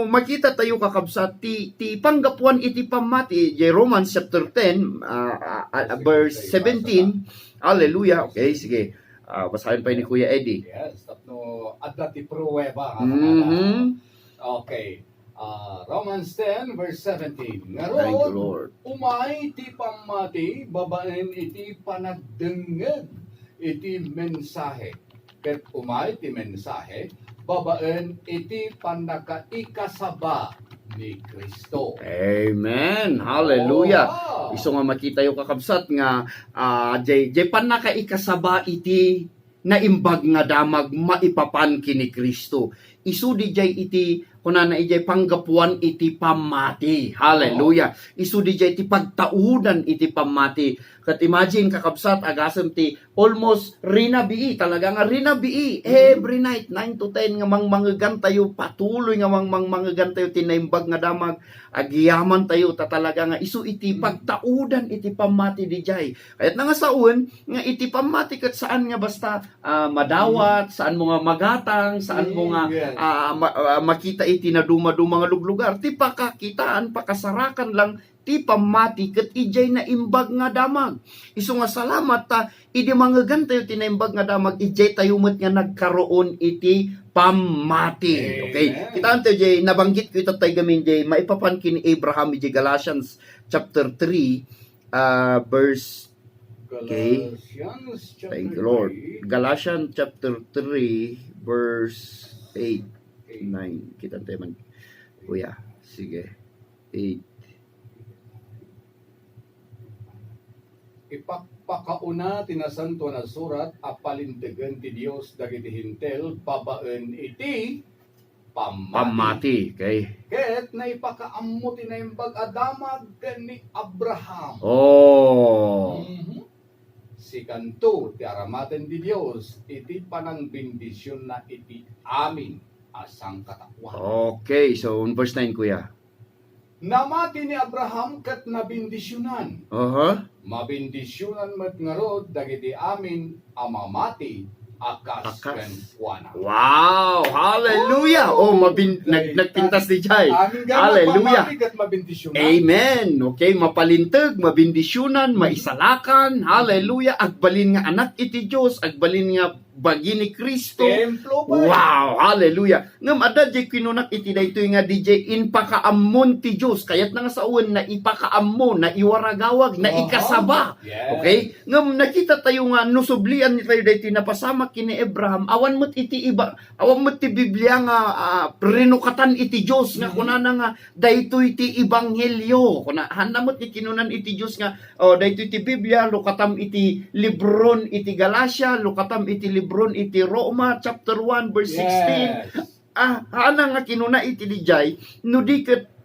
makita tayo kakabsat ti panggapuan iti pamati Romans chapter 10 verse 17. Hallelujah. Okay, sige. Basahin pa ni Kuya Eddie. Yes, tapno adda ti pruweba. Okay. Romans 10 verse 17. Thank you, Ngaron, Lord. umay ti pamati, babaen iti panagdengeg iti mensahe. Ket umay ti mensahe, babaen iti panakaikasaba ni Kristo. Amen. Hallelujah. Oh, wow. Iso nga makita yung kakabsat nga jay panakaikasaba iti naimbag nga damag maipapan kini Kristo. Isu di jay iti kunana ijay panggapuan iti pamati. Hallelujah. Isu di jay iti pagtaudan iti pamati. Kat imagine kakabsat agasem ti almost rinabii talaga nga rinabii every night 9 to 10 nga mangmangegan tayo patuloy nga mangmangegan tayo tinaimbag nga damag agiyaman tayo ta talaga nga isu iti pagtaudan iti pamati di jay. Kayat nga saun nga iti pamati kat saan nga basta madawat, saan mo nga magatang, saan mo nga makita iti na duma-duma nga lugar, ti pakakitaan, pakasarakan lang, ti pamati, kat ijay na imbag nga damag. Isu nga salamat ta, idi mga gantayo tinaimbag nga damag, ijay tayo mo't nga nagkaroon iti pamati. Okay? Kitaan tayo, jay, nabanggit ko ito tayo gamin, jay, maipapan kini Abraham, jay, Galatians chapter 3, verse okay. Galatians chapter Thank you, Lord. 3. Galatians chapter 3, verse 8. 9. Kita tayo man. Kuya. Sige. 8. Ipakpakauna tinasanto na surat apalintegan ti Dios dagiti hintel babaen iti pamati. Okay. Ket naipakaammo tinaimbag adamag ni Abraham. Oh. Si kanto ti aramaten di Dios iti panang bendisyon na iti amin asang katakwan. Okay. So, on verse 9, kuya. Namati ni Abraham ket nabindisyonan. Mabindisyonan met ngarod dagiti amin amamati akas ken kuana. Wow! Hallelujah! Oh, nagpintas ni Jai. Hallelujah! Amen! Okay, mapalintag, mabindisyonan, maisalakan. Hallelujah! Agbalin nga anak iti Diyos, agbalin nga bagi ni Kristo. Wow! Hallelujah! Ngam ada jay kinunak iti daytoy nga DJ in pakaammon ti Diyos. Kayat na nga sa uwan na ipakaammo, na iwaragawag, na ikasaba. Okay? Ngam nakita tayo nga nusublian ni tayo daytoy napasama kini Abraham. Awan mo't iti iba, awan mo't ti Biblia nga prinukatan iti Diyos nga kunana nga daytoy ti ebanghelyo. Kuna handamot ni kinunan iti Diyos nga daytoy ti Biblia lukatam iti libron iti Galacia, lukatam iti libron iti Roma chapter 1 verse 16. Ana nga kinuna iti dijay no diket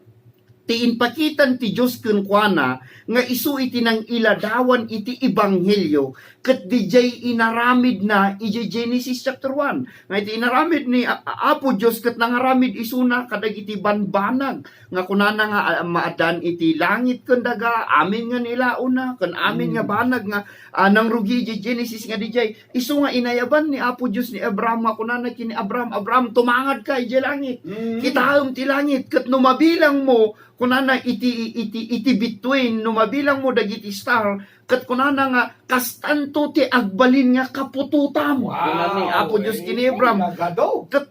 ti inpakitan ti Diyos ken kuana nga isu iti nang iladawan iti ebanghelyo ket dijay inaramid na iti Genesis chapter 1 nga iti inaramid ni Apo Diyos ket nangaramid isuna kadagiti banbanag nga kunana nga maadan iti langit ken daga amin nga nilauna ken amin nga banag nga nang rugi iti Genesis nga dijay isu nga inayaban ni Apo Diyos ni Abraham nga kunana kini Abraham tumangad ka iti langit kitaom ti langit ket no mabilang mo kunana iti between no mabilang mo dagiti star ket kunana nga kastanto ti agbalin nga kapututam. Kunana ni Apo Diyos kini Abraham ket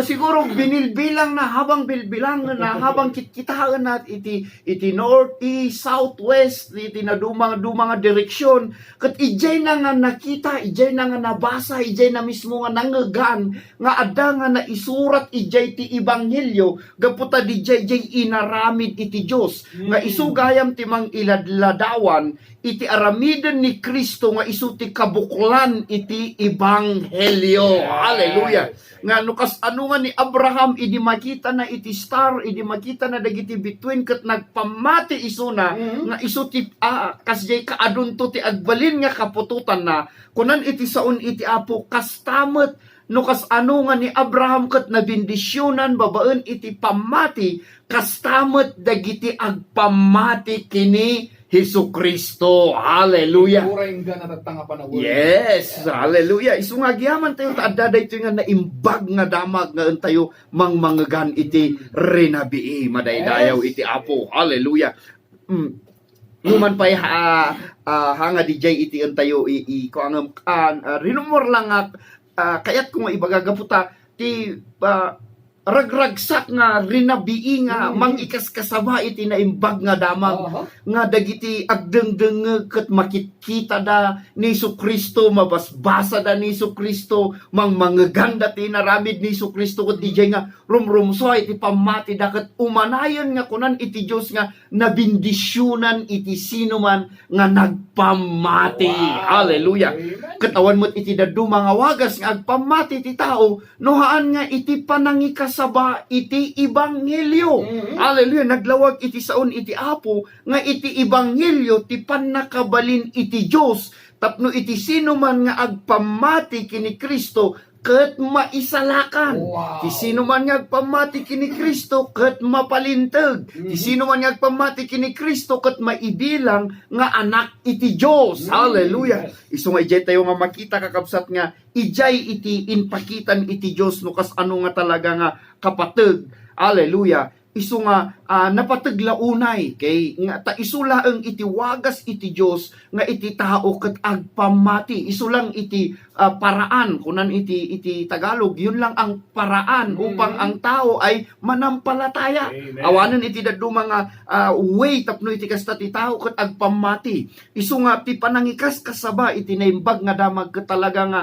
siguro binilbilang na habang bilbilang na habang kitkitaan na iti north, east, south, west, iti na dumang direksyon ket ijay na nga nakita, ijay na nga nabasa, ijay na mismo nga nangegan nga adda nga naisurat ijay ti ebanghelyo gaputa dijay inaramid iti Dios nga isugayam ti mang iladladawan iti aramiden ni Kristo nga isu ti kabuklan iti ebanghelyo. Hallelujah. Nga nukas ano nga ni Abraham idi makita na iti star, idi makita na dagiti between ket nagpamati isuna nga isu ti kasjay kaadunto ti agbalin nga kapututan na kunan iti saon iti Apo kastamet no kas ano nga ni Abraham ket nabindisyonan babaen iti pamati kastamet dagiti agpamati kini Hesukristo. Hallelujah. Uray nga natatanga panawin. Yes, hallelujah. Isu nga giyaman tayo taadda dayto nga naimbag nga damag nga tayo mangmangagan iti renabii madaydayaw iti Apo. Hallelujah. Numan pay hanga DJ iti tayo ko ang rinumor lang kayat kung ibagagaputa ti ragragsak nga rinabii nga mangikas kasaba iti naimbag nga damag nga dagiti agdengdeng ket makikita da ni Hesukristo mabasbasa da ni Hesukristo mangmangaganda ti naramid ni Hesukristo ket ijay nga rumrumso iti pamati da ket umanayon nga kunan iti Dios nga nabindisyonan iti sinuman nga nagpamati. Hallelujah. Katawan mo't iti dadu mga wagas nga agpamati ti tao nohaan nga iti panangikasaba iti ebanghelyo. Hallelujah. Naglawag iti saon iti Apo nga iti ebanghelyo ti panakabalin iti Dios tapno iti sino man nga agpamati kini Kristo ket maisalakan. Ti sino man nga agpamati kini Kristo ket mapalinteg. Ti sino man nga agpamati kini Kristo ket maibilang nga anak iti Dios. Hallelujah. Isu nga ijay tayo nga makita kakabsat nga ijay iti inpakitan iti Dios no kas ano nga talaga nga kapateg. Hallelujah. Isu nga napataglaunay kay nga ta isulaeng iti wagas iti Dios nga iti tao ket agpamati. Isu lang iti paraan kunan iti Tagalog yun lang ang paraan upang ang tao ay manampalataya. Awanen iti daddu mga way tapno iti kasta ti tao ket agpamati. Isu nga ti panangikas kasaba iti naimbag nga damag ket talaga nga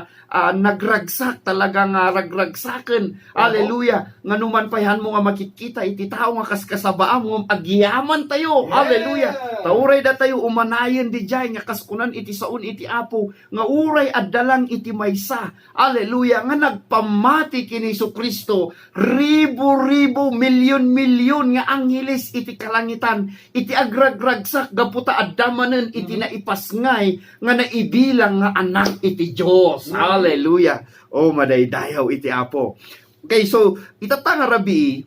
nagragsak talaga nga ragragsaken. Hallelujah. Nganuman payhan mo nga makikita iti tao nga kaskasabaam mo agyaman tayo. Hallelujah. Tauray da tayo umanayen di jay nga kaskunan iti saon iti Apo nga uray addalang iti maysa. Hallelujah. Nga nagpamati kini Hesukristo. Ribo-ribo, milyon-milyon nga angheles iti kalangitan. Iti agragragsak gaputa addamanen iti naipasngay nga naibilang nga anak iti Dios. Hallelujah. Oh madaydayaw iti Apo. Okay, so itatanga rabi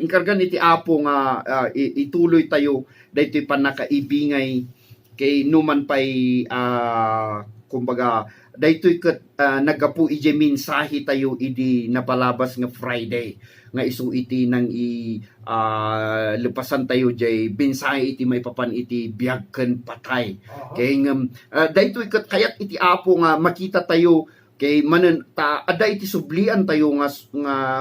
inkargan iti Apo nga ituloy tayo daytoy panakaibingay kay numan pay kumbaga daytoy ket nagapu ije mensahe tayo idi napalabas nga Friday nga isu iti nang lupasan tayo jay mensahe iti may papan iti biag ken patay. Kay daytoy ket kayat iti Apo nga makita tayo kay manen ada iti sublian tayo nga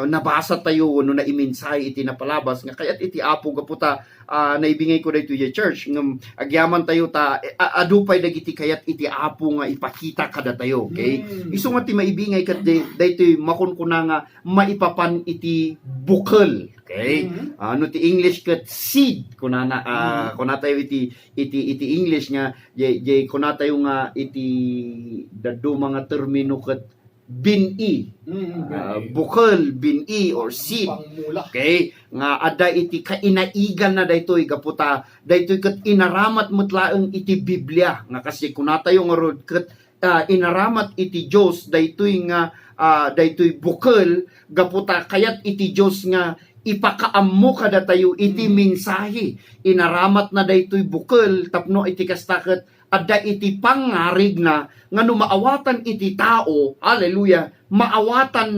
nabasa tayo no na imensahe iti napalabas nga kayat iti Apo gaputa naibingay ko dayto iti church ngem agyaman tayo ta adupay dagiti kayat iti Apo nga ipakita kada tayo. Okay? Isu nga ti maibingay ket dayto makunkuna nga maipapan iti bukal. Okay? Ano ti English ket seed kunana kunatayo iti English nga jay kunatayo nga iti daddu mga termino ket bini. Bukal, bini or seed. Okay? Nga ada iti kainaigan na daytoy gaputa daytoy ket inaramat metlaeng iti Biblia nga kasi kunatayo nga rod ket inaramat iti Dios daytoy nga daytoy bukal gaputa kayat iti Dios nga ipakaammo kada tayo iti mensahe. Inaramat na daytoy bukal tapno iti kastaket adda iti pangarig na nga no maawatan iti tao. Hallelujah. Maawatan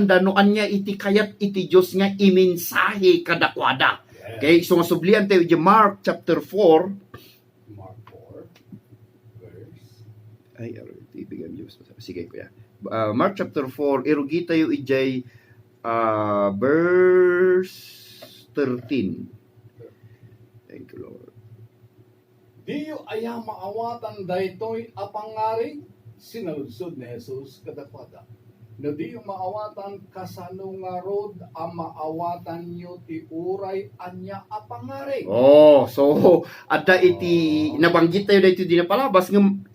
da no anya iti kayat iti Dios nga imensahe kadakwada. Okay, so masublian tayo di Mark chapter 4. Mark 4 verse Ay, ibigay Diyos. Sige kuya. Mark chapter 4 irugi tayo ijay verse 13. Thank you, Lord. Diyo aya maawatan daytoy apangarig sinaludsod ni Jesus kadakwada. No diyo maawatan kasano nga rod ang maawatan nyo ti uray anya apangarig. Oh, so adda iti nabanggit tayo dayto di napalabas ngem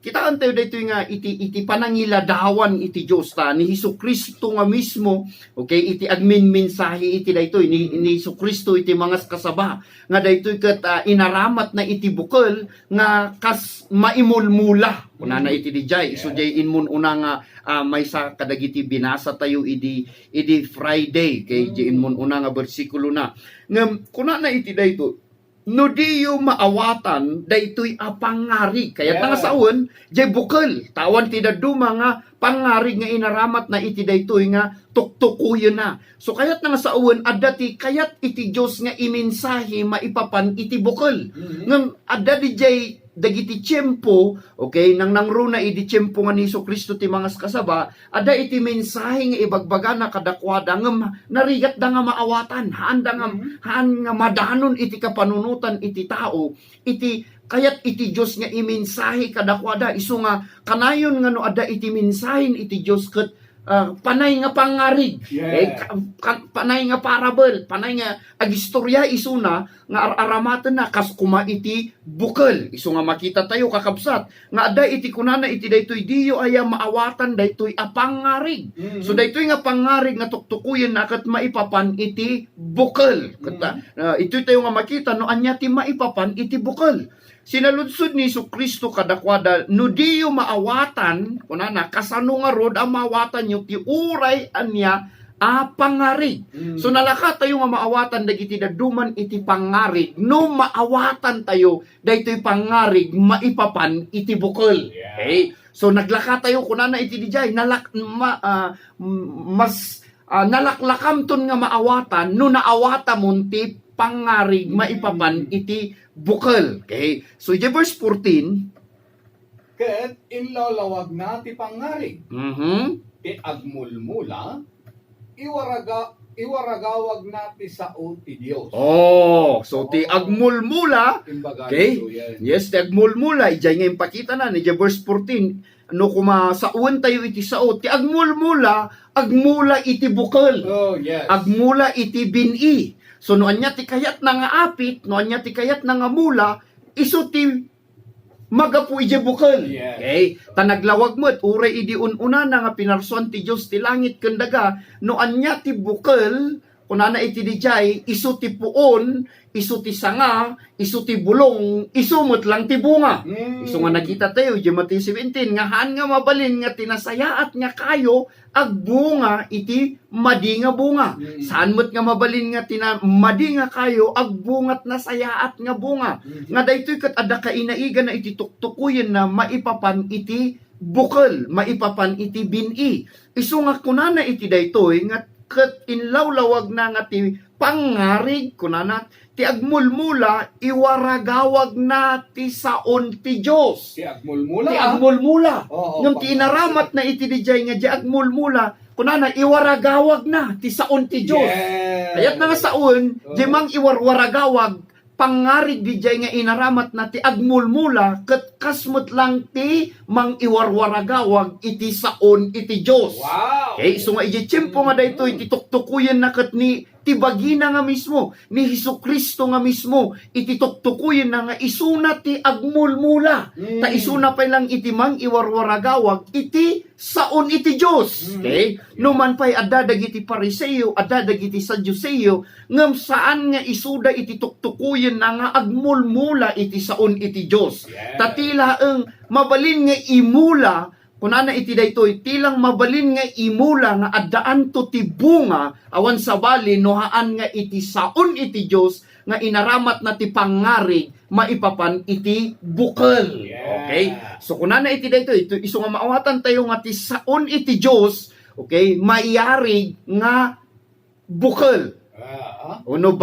kitaan tayo dito nga iti panangiladawan iti Dios ta ni Hesukristo nga mismo, okay, iti agmin mensahe iti daytoy ni Hesukristo iti mga kasaba nga daytoy ket inaramat na iti bukol nga kas maimulmula kunana iti dijay isu jay inmun una nga may sa kadagiti binasa tayo idi Friday kay jay inmun una nga bersikulo na ngem kunana iti daytoy no diyo maawatan daytoy a pangarig kayat nga saon jay bukol tawan ti daduma nga pangarig nga inaramat na iti daytoy nga tuktukuyon na so kayat nga saon adda ti kayat iti Dios nga imensahe maipapan iti bukol ngem adda di jay dagiti tiyempo, okay, nang nangruna iti tiyempo nga ni Jesucristo ti mga kasaba, ada iti mensahe nga ibagbaga na kadakwada nga narigat da nga maawatan, haan nga madanon iti kapanunutan iti tao, iti kayat iti Dios nga imensahe kadakwada, isu nga kanayon nga no ada iti mensahe iti Dios ket panay nga pangarig, panay nga parable, panay nga agistorya isuna nga aramaten na kas kuma iti bukol. Isu nga makita tayo kakabsat nga ada iti kunana iti daytoy diyo aya maawatan daytoy a pangarig. So daytoy nga pangarig nga tuktukuyen na ket maipapan iti bukol. Ito tayo nga makita no anya ti maipapan iti bukol. Sinaludsod ni Jesucristo kadakwada no diyo maawatan kunana kasano nga rod ang maawatan nyo ti uray anya a pangarig. So nalaka tayo nga maawatan dagiti daduman iti pangarig no maawatan tayo daytoy pangarig maipapan iti bukol. Okay? So naglaka tayo kunana iti dijay nalaklakam ton nga maawatan no naawata mon ti pangarig maipapan iti bukol. Okay? So, di verse 14, ket inlalawag na ti pangarig. Ti agmulmula, iwaragawag na ti sao ti Dios. Oh, so ti agmulmula, okay? Yes, ti agmulmula, ijay nga impakita na, ni verse 14, no kuma saon tayo iti sao, ti agmulmula, agmula iti bukol. Oh, yes. Agmula iti bini. So noan niya ti kayat na nga apit, noan niya ti kayat na nga mula, iso ti magapu ije bukol. Yes. Okay? Tanaglawag mo't, uray idi ununa na nga pinarson ti Diyos ti langit kendaga, noan niya ti bukol, kunana iti dijay, iso ti puon, iso ti sanga, iso ti bulong, isumot lang ti bunga. Iso nga nakita tayo, Matthew 17, nga haan nga mabalin nga tinasayaat nga kayo, agbunga iti madi nga bunga. Saan mo't nga mabalin nga madi nga kayo, agbungat na sayaat nga bunga. Nga daytoy ket adda kainaigan na iti tuktukuyen na maipapan iti bukol, maipapan iti bini. Isu nga kunana iti daytoy nga ket inlawlawag na nga ti pangarig kunana ti agmulmula iwaragawag na ti saon ti Dios. Ti agmulmula. Ti agmulmula. Yung tinaramat na iti dijay nga di agmulmula kunana iwaragawag na ti saon ti Dios. Yes. Ayat na nga saon di mang iwaragawag pangarig dijay nga inaramat na ti agmulmula ket kasmut lang ti mang iwarwaragawag iti saon iti Dios. Wow. Okay, so nga iti tiyempo nga daytoy iti tuktukuyen na ket ni ti bagina nga mismo ni Hesukristo nga mismo iti tuktukuyen na nga isuna ti agmulmula. Ta isuna pa lang iti mang iwarwaragawag iti saon iti Dios. Okay? No man pay adda dagiti Pariseo, adda dagiti Sadyuseo, ngem saan nga isuda iti tuktukuyen na nga agmulmula iti saon iti Dios. Yeah. Tatila ang mabalin nga imula kunana iti daytoy tilang mabalin nga imula nga addaan to ti bunga awan sa bali nohaan nga iti saon iti Dios nga inaramat na ti pangarig maipapan iti bukol. Yeah. Okay? So kunana iti daytoy ito isu nga maawatan tayo nga ti saon iti Dios, okay, maiarig nga bukol. Uno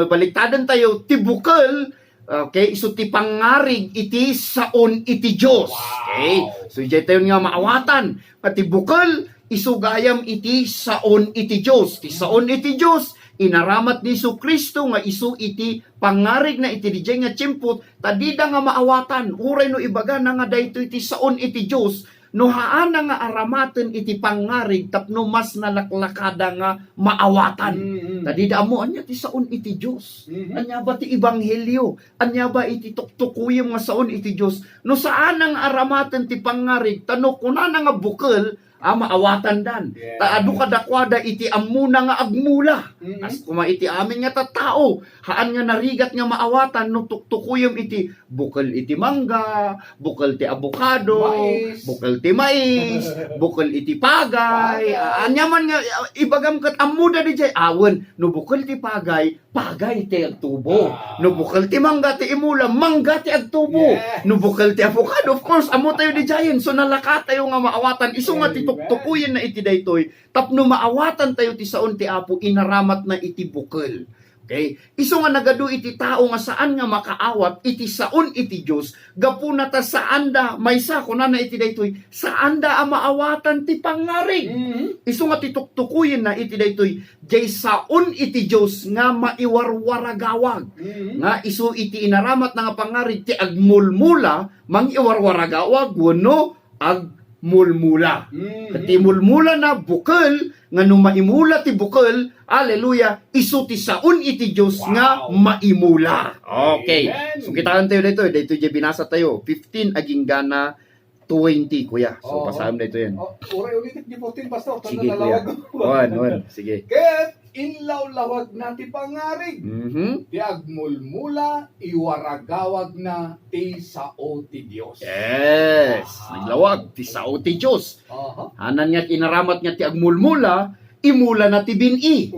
baliktadan tayo ti bukol. Okay, isu ti pangarig iti saon iti Dios. Okay? So ijay tayo nga maawatan. Pati bukol isu gayam iti saon iti Dios. Ti saon iti Dios inaramat ni Jesucristo nga isu iti pangarig na iti dijay nga tiyempo tadida nga maawatan. Uray no ibaga na nga daytoy iti saon iti Dios no haana nga aramaten iti pangarig tapno mas nalaklakada nga maawatan. Tadi damo anya ti saon iti Dios. Anya ba ti ebanghelyo? Anya ba iti tuktukuyem nga saon iti Dios? No saan ang aramaten ti pangarig tano kunana nga bukel maawatan dan. Yeah. Taadu kadakwada iti amuna nga agmula. As kuma iti amin nga tattao, haan nga narigat nga maawatan no tuktukuyem iti bukal iti mangga, bukal ti abokado, Mais. bukal ti mais, bukal iti pagay. Anya man nga ibagam kat amuda di jay awen no bukal ti pagay ti agtubo. No bukal ti mangga ti imula, mangga ti agtubo. Yes. No bukal ti avocado, of course, amo tayo di jayen. So nalaka tayo nga maawatan. Iso nga ti tuktukuyin na iti daytoy. Tapno maawatan tayo ti saon ti Apo, inaramat na iti bukal. Okay? Iso nga nagadu iti tao nga saan nga makaawat, iti saon iti Diyos, gapu na ta saan da, maysa ko na iti daytoy, saan da ang maawatan ti pangarig. Iso nga ti tuktukuyin na iti daytoy, jay saon iti Diyos nga maiwarwaragawag. Nga iso iti inaramat na nga pangarig, ti agmulmula, mangiwarwaragawag, wano agmulmula. Ti mulmula na bukal, nga nung maimula ti bukal, hallelujah, iso ti saon iti Diyos nga maimula. Okay. Amen. So kitaan tayo dito, dito di binasa tayo, 15 aging gana 20, kuya. So pasaham dito yan. Uray ulitin di putin pastor. Sige, kuya. One. Sige. Ket inlaw-lawag na ti pangarig. Ti agmulmula, iwaragawag na ti sao ti Dios. Yes. Naglawag, ti sao ti Diyos. Hanan nga inaramat nga ti agmulmula, imula na ti bini.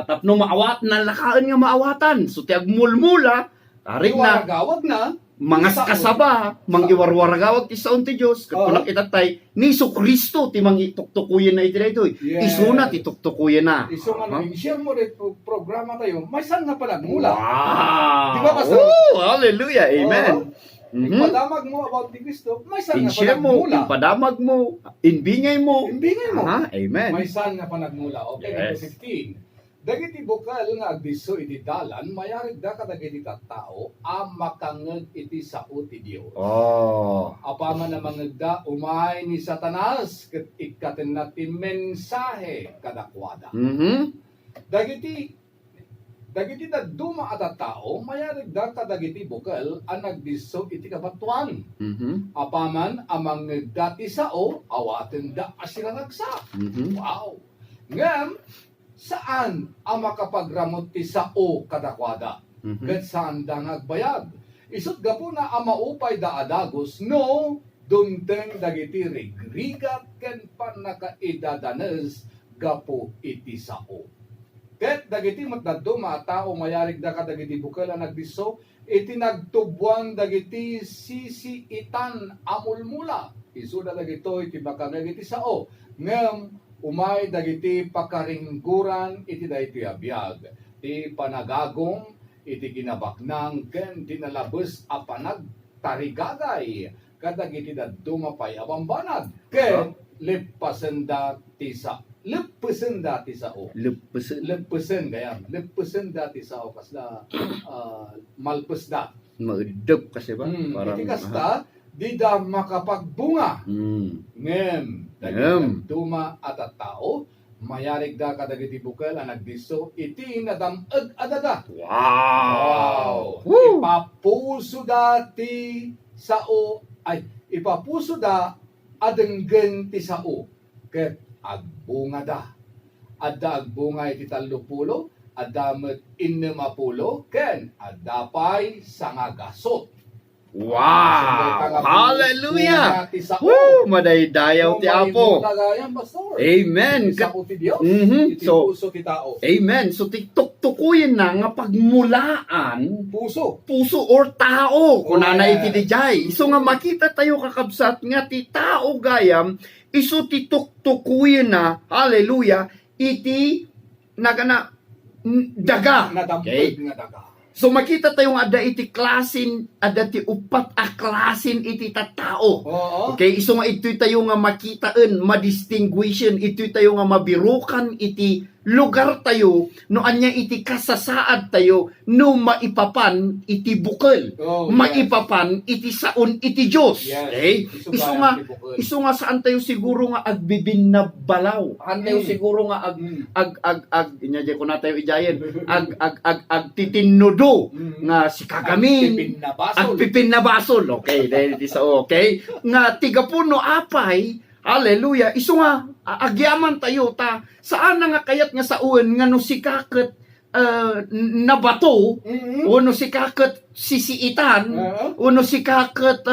Tapno maawat na lakaan nga maawatan. So ti agmulmula, tarig na Iwaragawag na. mga kasaba, mangiwarwaragawag ti saon ti Diyos, katulak itatay, ni Isu Kristo ti mangituktukuyen na iti daytoy. Yes. Isu na ti tuktukuyen na. Iso nga share mo rin programa tayo, may saan nga pala mula. Wow! Di ba, Pastor? Oh, hallelujah, amen. Ipadamag mo about ni Kristo, may saan nga In-share pala mo, mula. ipadamag mo, inbingay mo. Imbingay mo. Amen. May saan nga panagmula. Okay, Yes. number 15. Dagiti bukal nga agdiso iti dalan, mayarig da kadagiti tattao, makangeg iti sao ti Dios. Oh. Apaman na mangagda, umay ni Satanas, ket ikaten na ti mensahe kadakwada. Dagiti daduma at tao, mayarig da kadagiti bukal, ang nagdiso iti kabatuan. Apaman amang dati sao, awaten da asira nagsa. Wow! Ngam, saan ang makapagramot ti sao kadakwada? Ket saan da ngagbayag? Isut gapo na ang maupay da adagos, no, dunteng dagiti rigrigat ken panakaidadanes gapo iti sao. Ket dagiti matdaduma tao mayarig da kadagiti bukal ang nagdiso, iti nagtubuan dagiti sisiitan amulmula. Isuda dagito iti makangeg iti sao. Ngem umay dagiti pakaringguran iti daytoy abiyag. Ti panagagong iti ginabaknang ken tinalabes a panagtarigagay kadagiti dadduma pay abambanag ken lepasenda ti sao. Lepasenda ti sao. Lepesen gayam. Lepasenda ti sao kasla malpesda. Maudop kasi ba? Iti kasta di da makapagbunga. Ngem, dagiti duma at tao, mayarig da kadagiti bukal ang nagdiso, iti nadamag adaga. Wow! Ipapuso dati sao, ipapuso da adenggen ti sao, ket agbunga da. Adda agbunga iti 30, adamet 60, ken adapay sangagasot. Wow! Hallelujah! Woo! Madaydayaw ti Apo. Amen. So, amen. So, tiktok-tukuyin na nga pagmulaan puso or tao. Kung nanay iti dijay. So nga makita tayo kakabsat nga ti tao gayam, iso tituktukuyin na, hallelujah, iti nagana daga. Okay? So makita tayo nga ada iti klasin, ada ti upat a klasin iti tattao. Okay, iso nga ito'y tayo nga makitaan, madistinguishin, ito'y tayo nga mabirukan iti lugar tayo, no anya iti kasasaad tayo, no maipapan iti bukal. Oh, Maipapan iti saon iti Diyos. Yes. Okay? Yes. Isu nga saan tayo siguro nga agbibin na balaw. Saan tayo siguro nga inyadya ko na tayo ijayan, ag titinudo nga si kagamin. Pipin na basol. Okay, dahil iti sa okay. Nga tigapuno apay, hallelujah. Isu nga agyaman tayo ta saan na nga kayat nga sa uwan nga no si kaket na bato uno si kaket sisiitan uno si kaket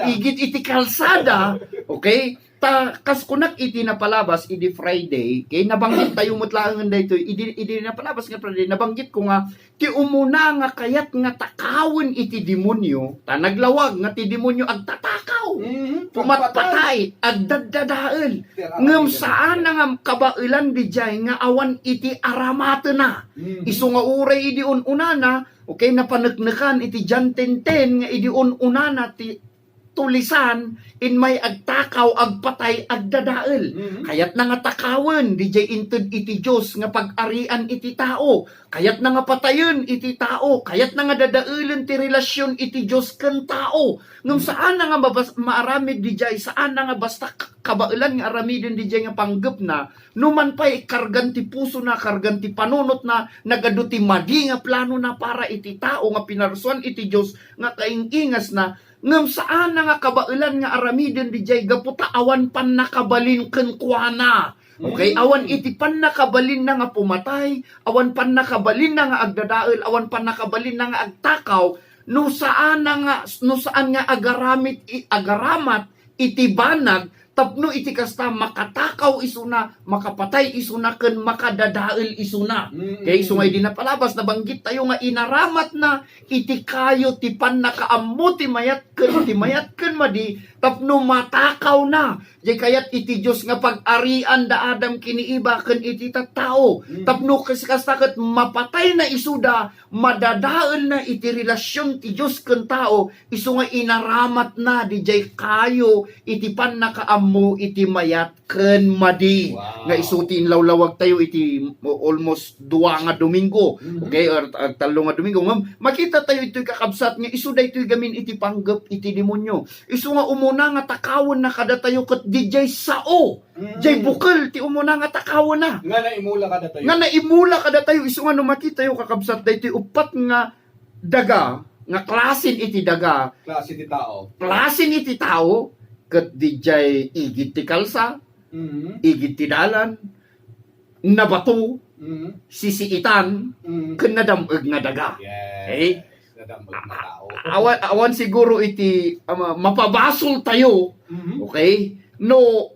igit iti kalsada. Okay, ta kas kunak iti napalabas iti Friday kay nabanggit tayo mutlaangan dayto iti napalabas nga Friday nabanggit ko nga ti umuna nga kayat nga takawon iti demonyo ta naglawag nga ti demonyo agtatakaw pumatpatay agdadadael ngem saan nga kabailan dijay nga awan iti aramate na isu nga uray idi unana okay napaneknekan iti John 10:10 nga idi unana ti tulisan in may agtakaw agpatay agdadael kayat na nga takawen DJ inted iti Dios nga pag-arian iti tao kayat na nga patayen iti tao kayat na nga dadaelen ti relasyon iti Dios ken tao ngem saan na nga maaramid DJ saan na nga basta kabailan nga aramiden DJ nga panggep na numan pay kargan ti puso na kargan ti panunot na nagaduti madi nga plano na para iti tao nga pinarsuan iti Dios nga kaingingas na ngem saan na nga kabailan nga aramiden dijay gaputa awan pan nakabalin ken kuana. Okay, awan iti pan nakabalin na nga pumatay, awan pan nakabalin na nga agdadael, awan pan nakabalin na nga agtakaw, no saan nga agaramat iti banag tapno iti kasta makatakaw isuna, makapatay isuna ken makadadael isuna. Okay, so ngay dinapalabas na banggit tayo nga inaramat na iti kayo ti pan nakaammo ti mayat ken madi tapno matakaw na. Di kayat iti Dios nga pag-arian da Adam kiniiba ken iti tattao. Tapno kasta ket mapatay na isuda, madadael na iti relasyon ti Dios ken tao, isu nga inaramat na dijay kayo iti pan nakaammo iti mayat ken madi. Wow. Nga isutin lawlawag tayo iti almost 2 nga Domingo. Okay, or 3 nga Domingo. Makita tayo ito'y kakabsat nga isu daytoy gamin iti panggep iti demonyo. Isu nga umuna nga takawon na kada tayo ket dijay sao. Jay bukal ti umuna nga takawon na. Nga naimula kada tayo isu nga no makita tayo kakabsat daytoy upat nga daga nga klasin iti daga. Klasin iti tao ket dijay igit ti kalsa, igit ti dalan, nabato, sisiitan, ken nadameg nga daga. Okay? Awan siguro iti mapabasol tayo. Okay? No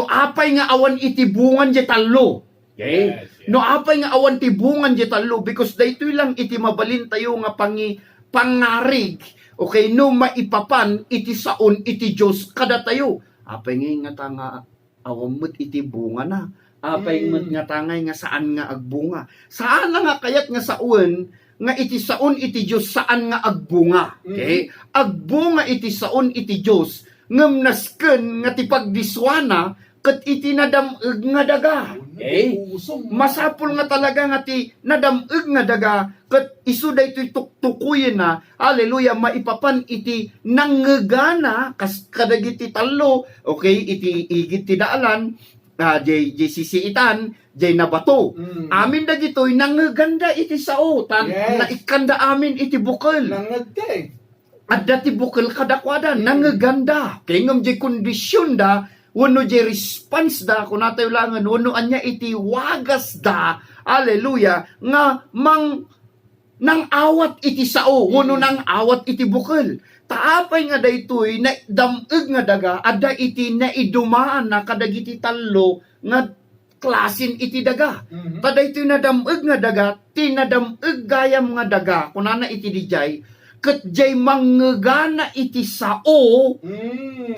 apay nga awan iti bungan di tallo. Okay? No apay nga awan ti bungan di tallo because daytoy lang iti mabalin tayo nga pangarig. Okay, no maipapan iti saon iti Dios kada tayo. Apay nga nga awamot iti bunga na. Apay nga tangay nga saan nga agbunga. Saan nga kayat nga saon nga iti saon iti Dios saan nga agbunga. Okay? Agbunga iti saon iti Dios ngem nasken nga ti pagdiswana ket iti nadameg nga daga. Okay? Masapul nga talaga nga ti nadameg nga daga ket isu daytoy tuktukuyen na hallelujah maipapan iti nanggana kadagiti tallo. Okay, iti igit ti daalan jay sisiitan jay nabato. Amin dagitoy nangganda iti sao naikanda amin iti bukal. At dati bukal kadakwada nangganda. Kay ngam jay kondisyon da wano jay response da kung natayo langan wano anya iti wagas da hallelujah nga nang awat iti sao wano nang awat iti bukal. Taapay nga daytoy na dameg nga daga adda iti naidumaan na kadagiti tallo nga klasin iti daga. Daytoy na dameg nga daga tinadameg gayam nga daga kunana iti dijay ket jay manggana iti sao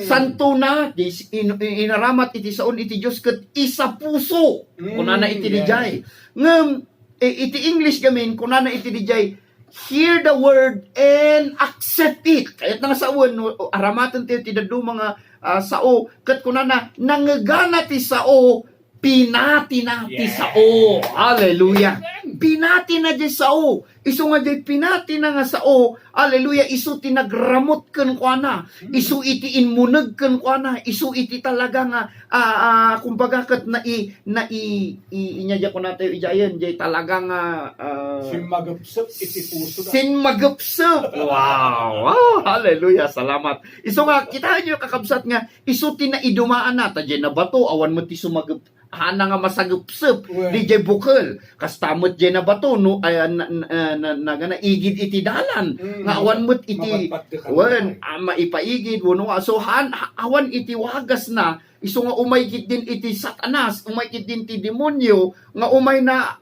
santo na inaramat iti saon iti Dios ket isa puso kunana iti dijay ngem iti English gamin kunana iti dijay hear the word and accept it. Kayat nga saon aramatan ti dadu mga sao ket kunana nanggana ti sao pinati na ti Yes. sao. Hallelujah. Amen. Pinati na di sao. Isu nga di pinati na nga sao. Hallelujah. Isu tinagramot ken kuana. Isu iti inmuneg ken kuana. Isu iti talaga nga kumbaga ket inya ko nato ijayen jay talaga nga Simagapsap iti puso na. sinmagupsup. Wow. Wow. Hallelujah. Salamat. Isu nga kita nyo kakabsat nga isu tinaidumaan na ta jay na bato awan mo ti sumagup hana nga masagupsup Well. di jay bukal kastamot jay na bato no ay na igid iti dalan nga awan mo't iti wen maipaigid wono so awan iti wagas na isu nga umaygid din iti satanas umaygid din ti demonyo nga umay na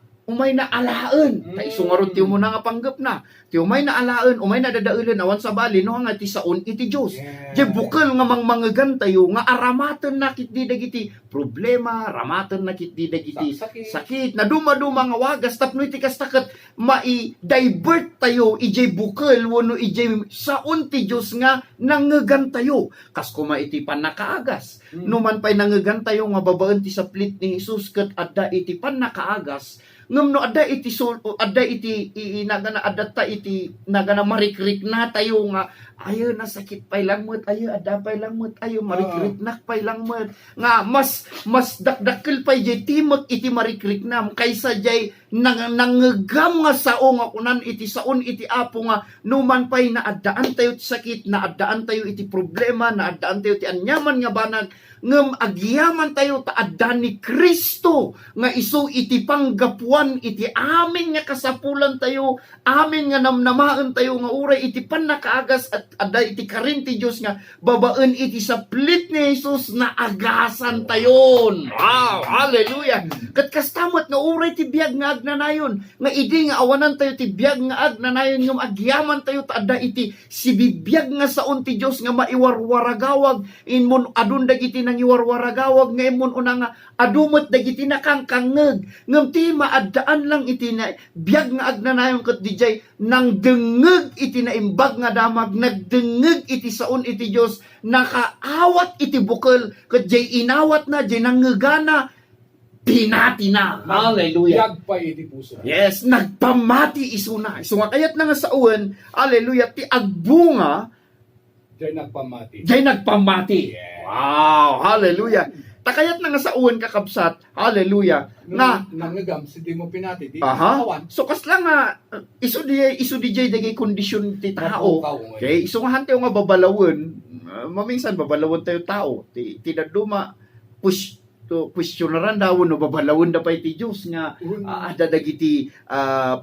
alaen ta isu nga ron ti mo na nga panggap na ti umay na alaen umay na dadaelen awan sa bali no nga ti saon iti Dios jay bukal nga mangmangegan tayo nga aramaten na kit di dagiti problema ramaten na kit di dagiti sakit na duma-duma nga wagas tapno iti kastaket mai-divert tayo ijay bukal wano ijay saon ti Dios nga nangegan tayo kas kuma iti panakaagas numan pay nangegan tayo nga babaen ti saplit ni Jesus ket adda iti panakaagas ngem no adda iti nagana adda iti nagana marikrik na tayo nga ayo na sakit pay langmet ayo adda pay langmet ayo marikrik nak pay langmet nga mas dakdakkel pay jay timek iti marikrik nam kaysa jay nangegam nga sao nga kunan iti saon iti apo nga numan pay naaddaan tayo ti sakit naaddaan tayo iti problema naaddaan tayo ti anyaman nga banag ngem agyaman tayo ta adda ni Kristo nga isu iti panggapuan iti amin nga kasapulan tayo amin nga namnamaen tayo nga uray iti panakaagas at adda iti karin ti Dios nga babaen iti saplit ni Jesus na agasan tayon. Wow, hallelujah. Ket kastamot nga uray ti biag nga agnanayon nga idi nga awanan tayo ti biag nga agnanayon ngem agyaman tayo ta adda iti sibibiyag nga saon ti Dios nga maiwarwaragawag inmon adun dagiti nang iwarwaragawag nga imon una nga adumot dagiti nakangkangeg ngem ti maaddaan lang iti na biag nga agnanayon ket dijay nang dengeg iti naimbag nga damag nagdengeg iti saon iti Dios nakaawat iti bukal ket jay inawat na jay nangegana pinati na. Hallelujah. Yag pa iti puso na. Yes, nagpamati isu na. Isu nga kayat na nga sauen, hallelujah, ti agbunga Diyay nagpamati. jay nagpamati. Yes. Wow, hallelujah. Takayat na nga sa uwan kakabsat, hallelujah, na, Nangagam, si di mo pinati. Di aha, awan. so kasla nga, isu di jay dagay kondisyon ti tao, Mapukaw ngayon. okay, isu nga hantayo nga babalawon, mamingsan babalawon tayo tao, ti daduma, questionaran daw, no, babalawon da pa iti Diyos nga, ada dagiti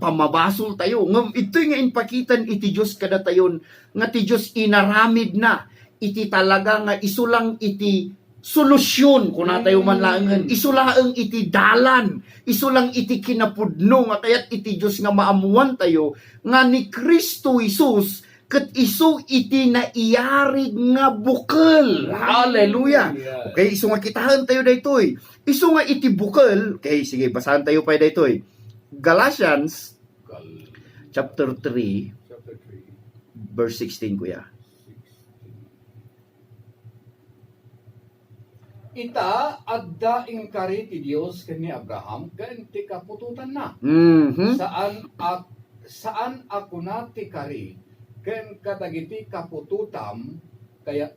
pamabasol tayo, ngam ito nga inpakitan iti Diyos kada tayon, nga ti Diyos inaramid na, iti talaga nga isulang iti solusyon kung na tayo manlangan isulaang iti dalan isulang iti kinapudno nga kayat iti Diyos nga maamuan tayo nga ni Kristo Jesus ket isu iti naiyarig nga bukal. Hallelujah. Okay, isu nga kitahan tayo daytoy. Isu nga iti bukal. Okay, sige, basahan tayo pa daytoy. Galatians chapter 3 Chapter 3. verse 16 kuya. Ita adda ingkari ti Dios ken ni Abraham ken ti kapututan na. Mhm. Saan ako na ti kari ken kadagiti kapututam kaya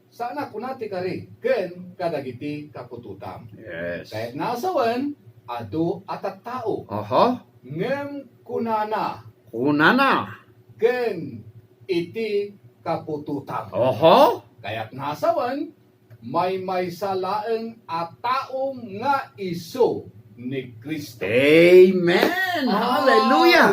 saan ako na ti kari ken kadagiti kapututam. Yes. Kaya nasawan adu atat tao Aha. ngem kunana Kunana. ken iti kapututam. Aha. Kaya't nasawan may salaeng at taong nga iso ni Kristo. Amen. Hallelujah.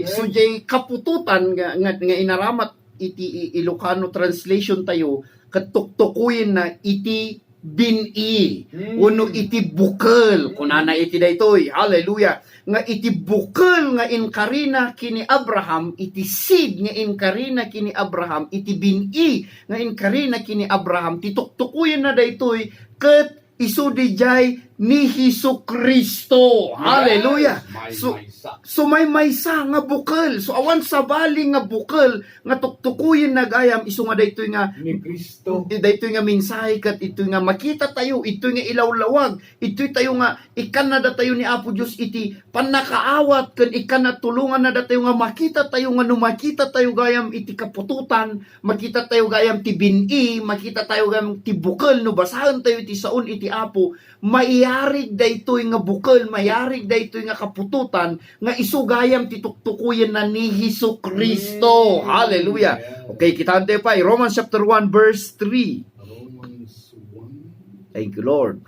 Sujay kapututan nga inaramat iti Ilocano translation tayo katuktukuyin na iti bini uno iti bukal kunana iti daytoy. Hallelujah. Nga iti bukal nga inkarina kini Abraham iti seed nga inkarina kini Abraham iti bini nga inkarina kini Abraham tituktukuyin na daytoy ket isu dijay ni Hesukristo. Hallelujah. May So, maysa. so may maysa nga bukal. So awan sa bali nga bukal nga tuktukuyin nagayam isu nga daytoy nga Ni Kristo. daytoy nga mensahe kat itoy nga makita tayo, itoy nga ilawlawag, itoy tayo nga ikan na da tayo ni Apo Dios iti panakaawat ken ikan na tulungan na da tayo nga makita tayo nga makita tayo gayam iti kapututan, makita tayo gayam ti bini, makita tayo gayam ti bukal no basahan tayo iti saon iti Apo, maiyarig daytoy nga bukal, maiyarig daytoy nga kapututan nga isugayam ti tuktukuyen na ni Hesukristo. Hallelujah. Okay, kita tayo pa Romans chapter 1 verse 3. Romans 1 Thank you, Lord.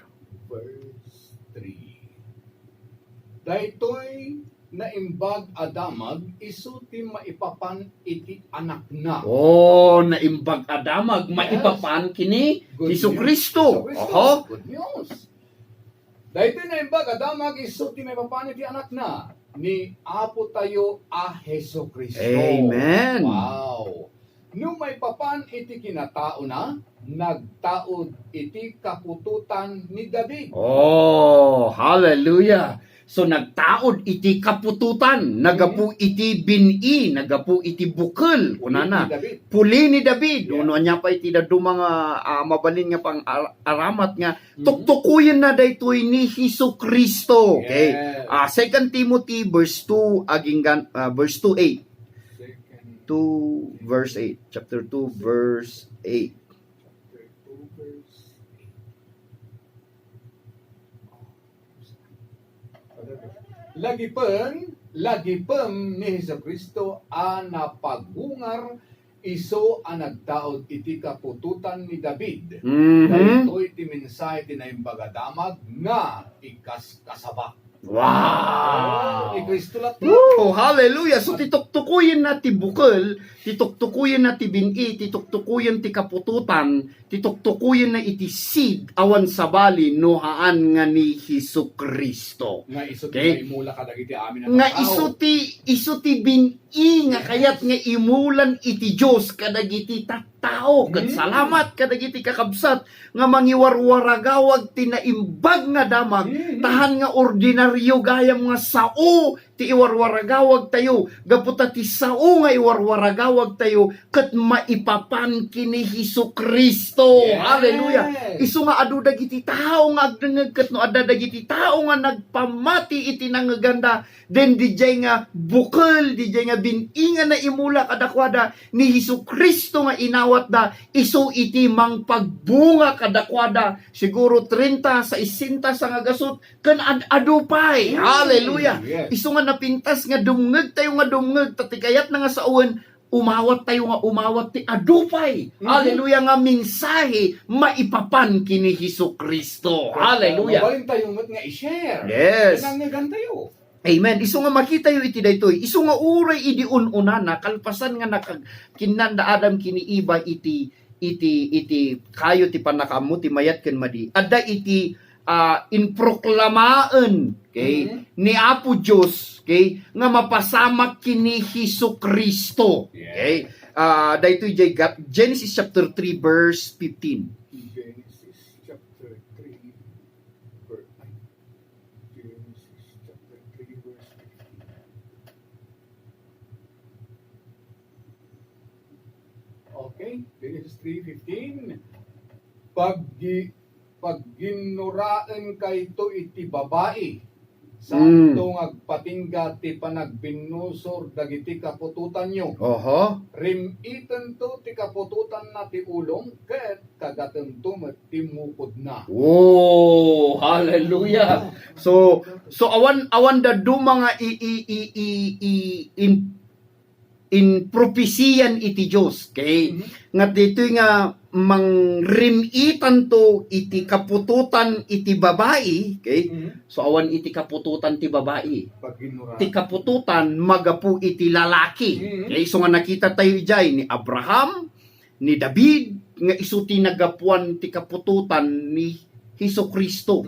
verse 3. Daytoy na imbag adamag isuti maipapan iti anak na. Oh, naimbag adamag, maipapan kini Good Hesukristo. news. Oho. Good news. Daytoy na imbag adamag isuti maipapan iti anak na ni Apo tayo a Hesukristo. Amen. Wow. No may papan iti kinatao na, nagtaod iti kapututan ni David. Oh, hallelujah. So nagtaod iti kapututan, nagapu iti bini, nagapu iti bukal, unana. Ni David. Puli ni David. Yeah. Uno niya pa iti dadu mga mabalin nga pang aramat nga tuktukuyin na daytoy ni Hesukristo. Okay. Yes. 2 Timothy verse 2 verse 2:8. Second 2 verse 8. Chapter 2 verse 8. chapter 2 verse 8. Lagipem ni Hesukristo a napagungar iso a nagtaod iti kapututan ni David. Mhm. Daytoy ti mensahe ti naimbagadamag nga ikas kasaba. Wow! Ni Kristo lat. Oh, hallelujah. So tituktukuyin na ti bukal, tituktukuyin na ti bini, tituktukuyin ti kapututan, tituktukuyin na iti seed awan sa bali nohaan nga ni Hesukristo. Nga iso Okay. ti mula kadagiti amin Nga iso ti bini nga kayat nga imulan iti Dios kadagiti tattao ket salamat kadagiti kakabsat nga mangiwarwaragawag ti naimbag nga damag tahan nga ordinaryo gayam nga sao ti iwarwaragawag tayo gaputa ti sao nga iwarwaragawag tayo ket maipapan kini Hesukristo. Yes. Hallelujah. Isu nga adu dagiti tao nga agdengeg ket no adda dagiti tao nga nagpamati iti nangaganda den dijay nga bukal dijay nga bininga na imula kadakwada ni Hesukristo nga inawat da isu iti mang pagbunga kadakwada siguro 30 sa 60 sa nga gasot ken adu pay. Hallelujah. Yes. Isu nga napintas nga dumngeg tayo nga dumngeg tatikayat na nga sa uwan umawat tayo nga umawat ti adupay. Hallelujah nga mensahe maipapan kini Hesukristo. Hallelujah. Mabalin tayo nga i-share. Yes. Nangagan tayo. Amen. Isu nga makita yo iti daytoy. Isu nga uray idi ununana kalpasan nga kinanda Adam kini iba iti kayo ti panakamu ti mayat ken madi. Adda iti inproklamaan okay ni Apo Dios okay nga mapasamak kini Hesukristo. Okay? Daytoy jay Genesis chapter 3 verse 15. Genesis chapter 3 verse Genesis chapter 3 verse 15. Okay, Genesis 3:15. Pag ginuraan kayto iti babae santo agpatingga ti panagbinusor dagiti kapututan nyo. Oho. Rimiten to ti kapututan na ti ulong ket kagaten to ti mukod na. Oh, hallelujah. So awan da du mga in propesiyan iti Dios. Okay? Nga dito nga mangrimitan to iti kapututan iti babae. Okay? So awan iti kapututan ti babae. Pag ginuraan. Ti kapututan magapu iti lalaki. Okay? So nga nakita tayo jay ni Abraham, ni David, nga isu ti nagapuan ti kapututan ni Hesukristo.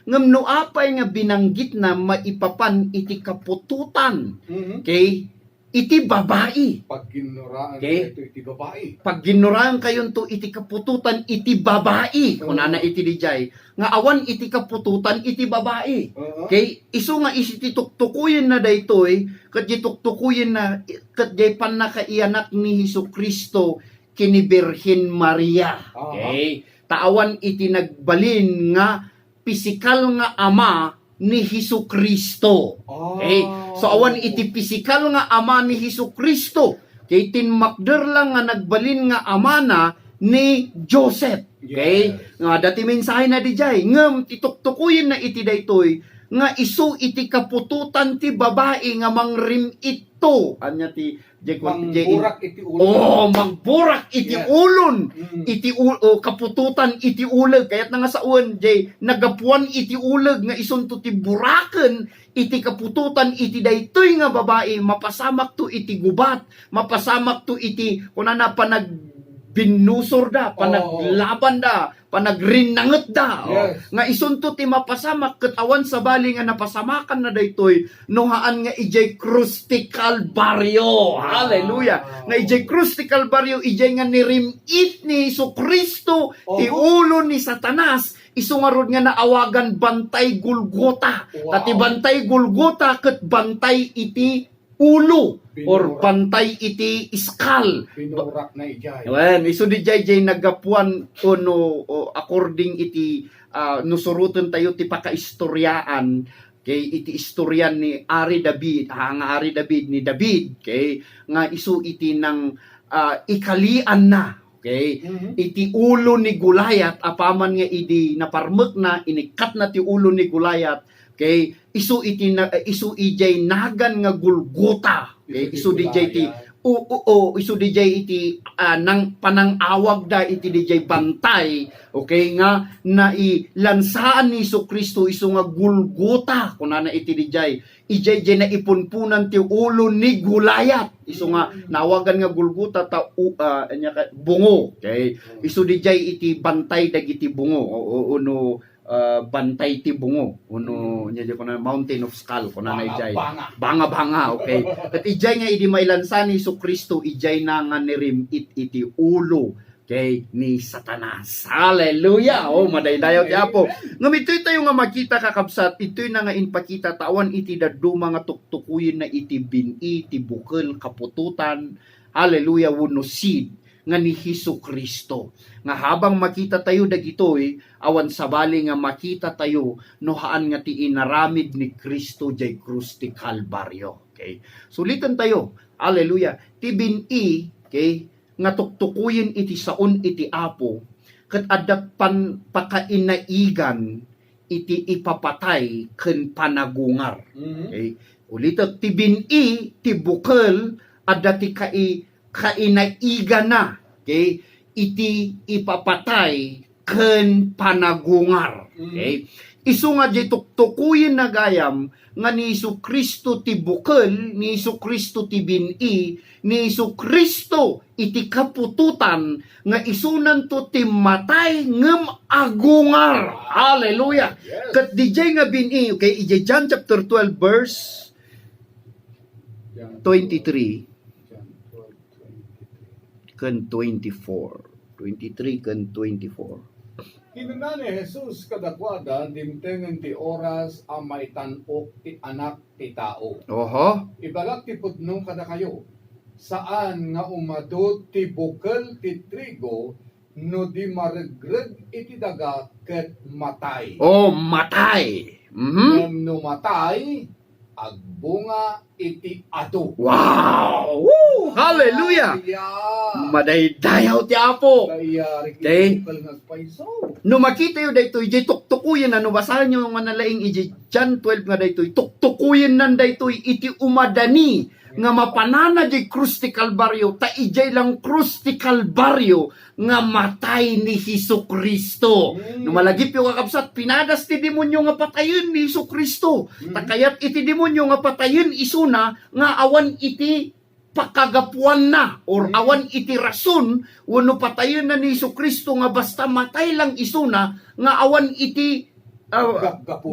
Ngam no apay nga binanggit na maipapan iti kapututan. Okay? iti babae. Pag ginuraan Okay. ito iti babae. Pag ginuraan kayon to iti kapututan iti babae. Kunana iti dijay. Nga awan iti kapututan iti babae. Okay? Isu nga iti tuktukuyin na daytoy, ket di tuktukuyin na ket di panakaianak ni Hesukristo kini Birhen Maria. Okay? Taawan iti nagbalin nga pisikal nga ama ni Hesukristo. Okay? So awan iti pisikal nga ama ni Hesukristo. Kay tinmakder lang nga nagbalin nga ama na ni Joseph. Okay? Yes. Nga dati mensahe na dijay, ngem tituktukuyin na iti daytoy nga isu iti kapututan ti babae nga mangrim ito. Anya ti Mangburak iti ulo. Oh, mangburak iti Yes. ulon. Mm. Iti kapututan iti uleg kayat nga sa uwan jay nagapuan iti uleg nga isunto ti buraken iti kapututan iti daytoy nga babae mapasamak to iti gubat, mapasamak to iti kunana panag binusor da, panaglaban da, panagrinanget da. Yes. Nga isunto ti mapasamak ket awan sa bali nga napasamakan na daytoy nohaan nga ijay krus ti Kalbaryo. Hallelujah. Nga ijay krus ti Kalbaryo ijay nga nirimit ni Hesukristo ti ulo ni Satanas. Isu nga rod nga naawagan bantay Golgota. Wow. Tati bantay Golgota ket bantay iti ulo or Binurak. bantay iti iskal. Binurak na ijay. Well, isu di jay nagapuan no according iti nusurutan tayo ti pakaistoryaan kay iti istoryan ni Ari David, nga Ari David ni David kay nga isu iti nang ikalian na. Okay? Iti ulo ni Gulayat apaman nga idi naparmek na inikat na ti ulo ni Gulayat kay isu ijay nagan nga Golgota. Okay? Isu dijay ti isu dijay iti nang panangawag da iti dijay bantay. Okay nga nailansaan ni Hesukristo isu nga Golgota kunana iti dijay ijay na ipunpunan ti ulo ni Gulayat. Isu nga nawagan nga Golgota ta bungo. Okay? Isu dijay iti bantay dagiti bungo no bantay ti bungo uno nya ko na Mountain of Skull kuna na ijay banga okay at ijay nga idi mailansan ni Hesukristo ijay na nga nirimit iti ulo kay ni Satanas. Hallelujah. Oh madaydayaw ti Apo. Ngem itoy tayo nga makita kakabsat itoy na nga inpakita tawan iti daduma nga tuktukuyin na iti bini ti bukel kapututan. Hallelujah wenno seed nga ni Hesukristo. Nga habang makita tayo dagitoy, awan sabali nga makita tayo nohaan nga ti inaramid ni Kristo jay krus ti Kalbaryo. Okay? Sulitan tayo. Hallelujah. Ti bini, okay, nga tuktukuyin iti saon iti Apo, ket adda pakainaigan iti ipapatay ken panagungar. Okay? Ulitat ti bini, ti bukel, adda ti kainaigan na, okay, iti ipapatay ken panagungar. Okay? Isu nga di tuktukuyin na gayam nga ni Hesukristo ti bukel, ni Hesukristo ti bini, ni Hesukristo iti kapututan nga isunan to ti matay ngem agungar. Hallelujah. Yes. Ket dijay nga bini, okay, ijay John chapter 12 verse 23 ken 24. 23 ken 24. Kinuna ni Jesus kadakwada dimtengen ti oras ang maitanok ti anak ti tao. Oho. Ibalak ti pudnong kada kayo. Saan nga umadot ti bukel ti trigo no di maregreg iti daga ket matay. Oh, matay. Mhm. No matay agbunga iti ato. Wow! Woo! Hallelujah! Madaydayaw ti Apo. Okay. No makita yo daytoy ijay tuktukuyen na no basahan nyo nga nalaing ijay John 12 nga daytoy tuktukuyen nan daytoy iti umadani nga mapanana jay krus ti Kalbaryo ta ijay lang krus ti Kalbaryo nga matay ni Hesukristo. No malagip yung kakabsat pinadas ti demonyo nga patayon ni Hesukristo. Takayat iti demonyo nga patayon isuna nga awan iti pakagapuan na or awan iti rason wenno patayon na ni Hesukristo nga basta matay lang isuna nga awan iti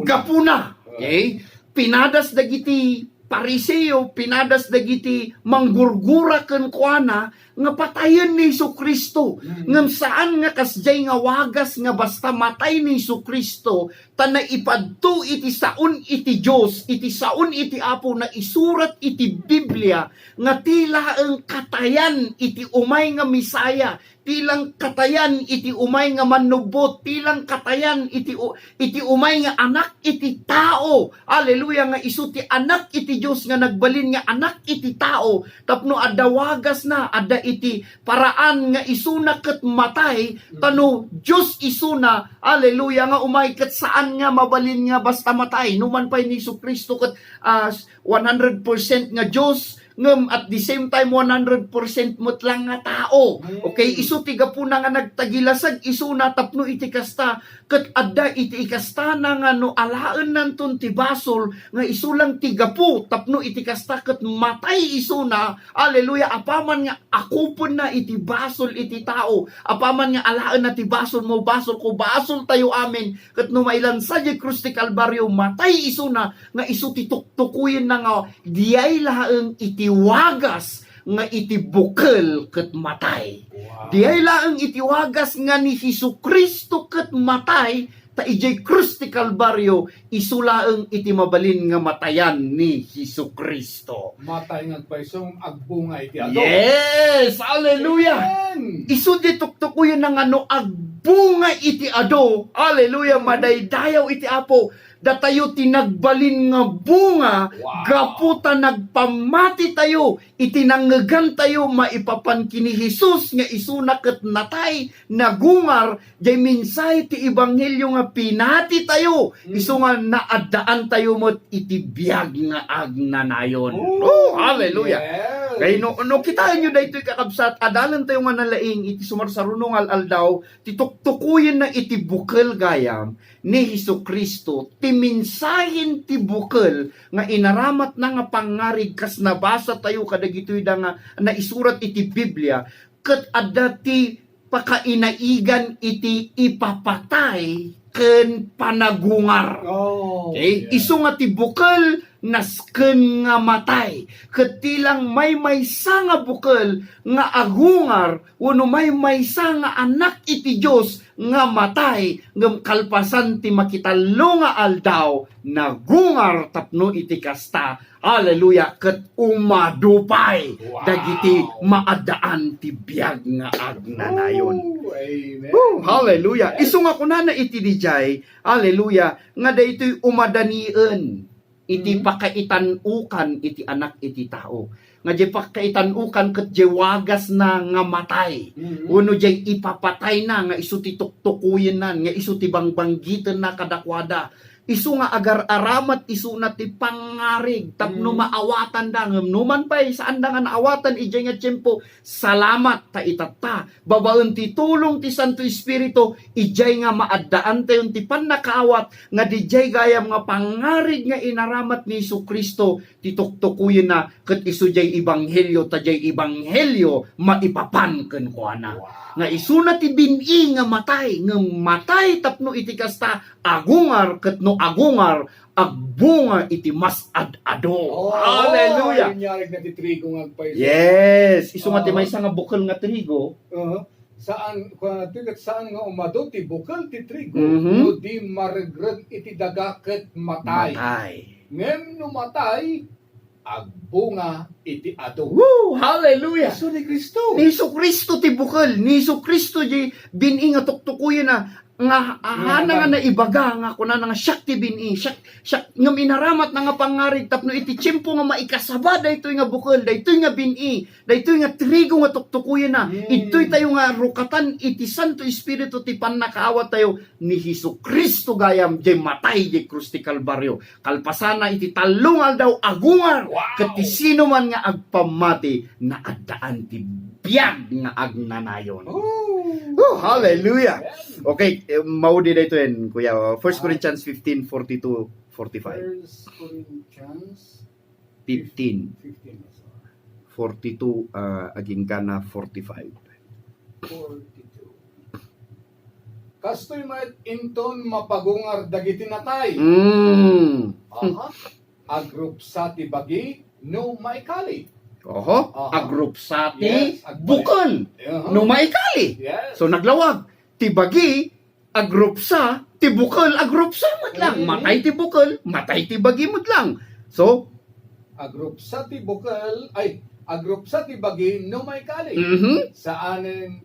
gapuna. Okay? Pinadas dagiti pariseo pinadas dagiti manggurgura ken kuana nga patayen ni Jesu-Kristo. Ngem saan nga kasjay nga wagas nga basta matay ni Jesu-Kristo ta naipadto iti saon iti Dios, iti saon iti Apo na isurat iti Biblia nga tila ang katayan iti umay nga Misaya, tilang katayan iti umay nga manubot, tilang katayan iti umay nga anak iti tao. Hallelujah, nga isu ti anak iti Dios nga nagbalin nga anak iti tao tapno adda wagas na adda iti paraan nga isuna ket matay tano Dios isuna. Hallelujah, nga umay ket saan nga mabalin nga basta matay numan pay ni Jesu-Kristo ket 100% nga Dios ngem at the same time 100% mutlang nga tao. Okay, isu ti gapuna nga nagtagilasag isuna tapno iti kasta ket adda iti ikasta na nga no alaen nanton ti basol nga isu lang ti gapu tapno iti kasta ket matay isuna. Hallelujah, apaman nga akupon na iti basol iti tao, apaman nga alaen na ti basol mo basol ko basol tayo amin ket no mailan sa di krus ti Kalbaryo matay isuna nga isu ti tuktukuyen na nga diyay laeng iti wagas nga iti bukel ket matay. Diyay laeng iti wagas nga ni Jesu-Kristo ket matay ta ijay krus ti Kalbaryo isulaeng iti mabalin nga matayan ni Jesu-Kristo. Matay nga paisong agbunga iti ado. Yes! Hallelujah! Amen. Isu di tuktukuyen na nga no agbunga iti ado. Hallelujah! Madaydayaw iti Apo. Datayo tinagbalin nga bunga, gaputa nagpamati tayo, itinangegan tayo maipapan kini Jesus nga isuna ket natay nagungar, jay minsay ti ebanghelyo nga pinati tayo, isu nga naadaan tayo met iti biag nga agnanayon. Oh, hallelujah! Yes. Kay no kitaan nyo daytoy kakabsat, adalan tayo nga nalaing iti sumarsarunong aldaw, tituktukuyen na iti bukel gayam ni Jesu-Kristo, timinsahin ti bukel nga inaramat na nga pangarig kas nabasa tayo kadagitoy da nga naisurat iti Biblia, ket adda ti pakainaigan iti ipapatay ken panagungar. Okay? Yeah. Isu nga ti bukel nasken nga matay. Ket tilang may maysa nga bukel nga agungar wenno may maysa nga anak iti Dios nga matay ngem kalpasan ti makitalo nga aldaw nagungar tapno iti kasta. Hallelujah, ket umadupay dagiti maadaan ti biag nga agnanayon. Amen. Hallelujah. Isu nga kunana iti dijay, hallelujah, nga daytoy umadanien iti pakaitanukan iti anak iti tao. Nga di pakaitanukan ket di wagas na nga matay. Uno di ipapatay na nga isu ti tuktukuyen na, nga isu ti bangbanggitan na kadakwada. Isu nga agar aramat isu na ti pangarig tapno maawatan da ngem numan pay saan da nga naawatan ijay nga tiempo salamat ta itata babaen ti tulong ti Santo Espiritu ijay nga maaddaan tayon ti pannakaawat nga dijay gayam nga pangarig nga inaramat ni Jesu-Kristo ti tuktukuyen na ket isu jay ebanghelyo ta jay ebanghelyo maipapan ken kuana. Nga isuna ti bin-i nga matay ngem matay tapno iti kasta agungar ket no agungar agbunga iti mas ad-ado. Hallelujah. Inyarig na ti trigo nga agpay. Yes, isu nga ti maysa nga bukel nga trigo. Saan saan nga umado ti bukal ti trigo Mhm. no di maregret iti daga ket matay. Ngem no matay agbunga iti ado. Woo! Hallelujah. Isu ni Kristo. Ni Jesu-Kristo ti bukel, ni Jesu-Kristo di bin-i nga tuktukuyen na nga hana nga naibaga nga kuna nga siak ti bin-i siak nga minaramat na nga pangarig tapno iti tiempo nga maikasaba daytoy nga bukel daytoy nga bin-i daytoy nga trigo nga tuktukuyen na itoy tayo nga rukatan iti Santo Espiritu ti pannakaawat tayo ni Jesu-Kristo gayam jay matay jay krus ti Kalbaryo kalpasana iti talungal daw agungar ket ti sino man nga agpamati na addaan ti biag nga agnanayon. Oh, hallelujah. Okay, maudi dito yan, kuya. 1 Corinthians 15:42-45. 1 Corinthians 15, 15. 42, aging kana 45. 42. Kastoy met inton mapagungar dagiti natay. Mm. Aha. agrupsa ti bagi no maikali. Oho, Aha. agrupsati, Yes, bukol, no maikali. Yes. So naglawag, tibagi, agrupsa, tibukol, agrupsa mo't lang. Mhm. Matay tibukol, matay tibagi mo't lang. So, Agrupsa ti bukal, agrupsa ti bagi no maikali. mhm. Saanin